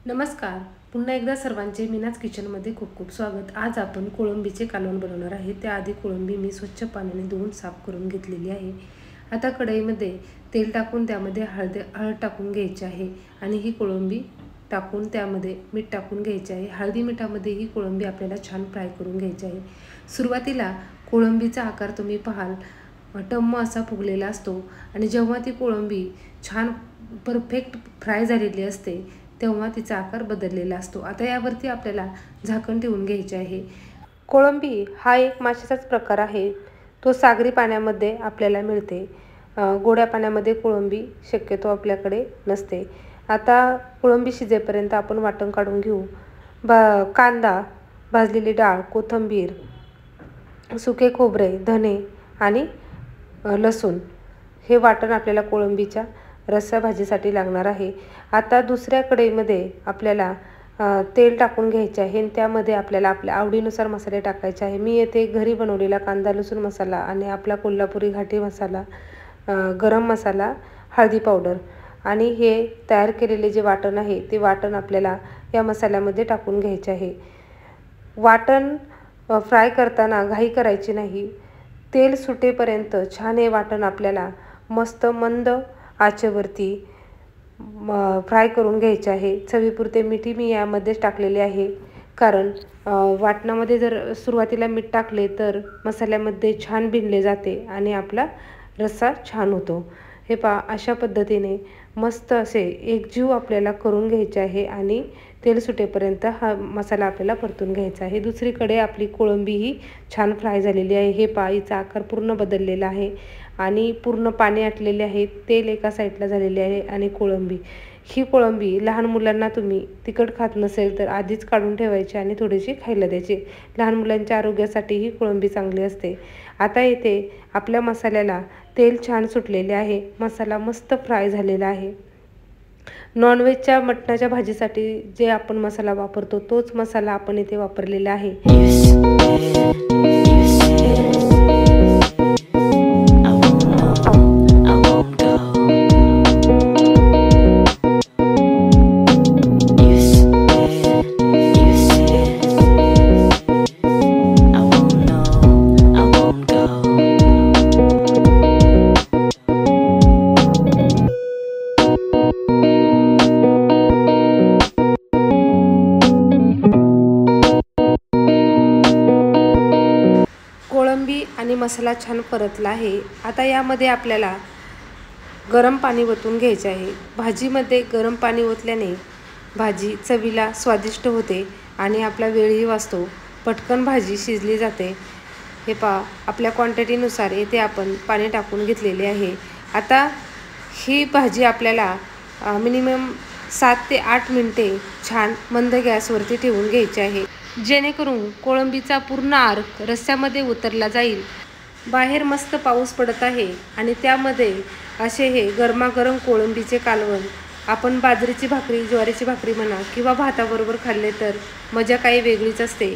नमस्कार. पुन्हा एकदा सर्वांचे मीनाज किचनमध्ये खूप खूप स्वागत. आज आपण कोळंबीचे कालवण बनवणार आहे. त्याआधी कोळंबी मी स्वच्छ पाण्याने धुवून साफ करून घेतलेली आहे. आता कढईमध्ये तेल टाकून त्यामध्ये हळद टाकून घ्यायची आहे आणि ही कोळंबी टाकून त्यामध्ये मीठ टाकून घ्यायचे आहे. हळदी मिठामध्ये ही कोळंबी आपल्याला छान फ्राय करून घ्यायची आहे. सुरुवातीला कोळंबीचा आकार तुम्ही पाहाल टम्म असा फुगलेला असतो आणि जेव्हा ती कोळंबी छान परफेक्ट फ्राय झालेली असते तेव्हा तिचा आकार बदललेला असतो. आता यावरती आपल्याला झाकण ठेवून घ्यायचे आहे. कोळंबी हा एक माशाचाच प्रकार आहे. तो सागरी पाण्यामध्ये आपल्याला मिळते. गोड्या पाण्यामध्ये कोळंबी शक्यतो आपल्याकडे नसते. आता कोळंबी शिजेपर्यंत आपण वाटण काढून घेऊ. कांदा, भाजलेली डाळ, कोथिंबीर, सुके खोबरे, धने आणि लसूण हे वाटण आपल्याला कोळंबीच्या रस्सा भाजीसाठी लागणार आहे. आता दुसऱ्या कढईमध्ये आपल्याला तेल टाकून घ्यायचे आहे. त्यामध्ये आपल्याला आपल्या आवडीनुसार मसाले टाकायचे आहे. मी येथे घरी बनवलेला कांदा लसूण मसाला आणि आपला कोल्हापुरी घाटी मसाला, गरम मसाला, हळदी पावडर आणि हे तयार केलेले जे वाटण आहे ते वाटण आपल्याला या मसाल्यामध्ये टाकून घ्यायचे आहे. वाटण फ्राय करताना घाई करायची नाही. तेल सुटेपर्यंत छान हे वाटण आपल्याला मस्त मंद आचेवरती फ्राय करून घ्यायचे आहे. चवीपुरते मीठ मी यामध्येच टाकलेले आहे, कारण वाटणामध्ये जर सुरुवातीला मीठ टाकले तर मसाल्यामध्ये छान भिनले जाते आणि आपला रस्सा छान होतो. हे पहा, अशा पद्धतीने मस्त असे एकजीव आपल्याला करून घ्यायचे आहे आणि तेल सुटेपर्यंत हा मसाला आपल्याला परतून घ्यायचा आहे. दुसरीकडे आपली कोळंबी ही छान फ्राय झालेली आहे. हे पहा, हिचा आकार पूर्ण बदललेला आहे आणि पूर्ण पाणी आटलेले आहे. तेल एका साईडला झालेले आहे आणि ही कोळंबी लहान मुलांना तुम्ही तिखट खात नसेल तर आधीच काढून ठेवायची आणि थोडीशी खायला द्यायची. लहान मुलांच्या आरोग्यासाठी ही कोळंबी चांगली असते. आता येथे आपल्या मसाल्याला तेल छान सुटलेले आहे. मसाला मस्त फ्राय झालेला आहे. नॉनव्हेजच्या मटणाच्या भाजीसाठी जे आपण मसाला वापरतो तोच मसाला आपण इथे वापरलेला आहे. कोळंबी आणि मसाला छान परतला आहे. आता यामध्ये आपल्याला गरम पाणी ओतून घ्यायचे आहे. भाजीमध्ये गरम पाणी ओतल्याने भाजी चवीला स्वादिष्ट होते आणि आपला वेळही वाचतो. पटकन भाजी शिजली जाते. हे पहा, आपल्या क्वांटिटीनुसार येथे आपण पाणी टाकून घेतलेले आहे. आता ही भाजी आपल्याला मिनिमम 7 ते 8 मिनिटे छान मंद गॅसवरती ठेवून घ्यायची आहे, जेणेकरून कोळंबीचा पूर्ण अर्क रस्स्यामध्ये उतरला जाईल. बाहेर मस्त पाऊस पडत आहे आणि त्यामध्ये असे हे गरमागरम कोळंबीचे कालवण आपण बाजरीची भाकरी, ज्वारीची भाकरी म्हणा किंवा भाताबरोबर खाल्ले तर मजा काही वेगळीच असते.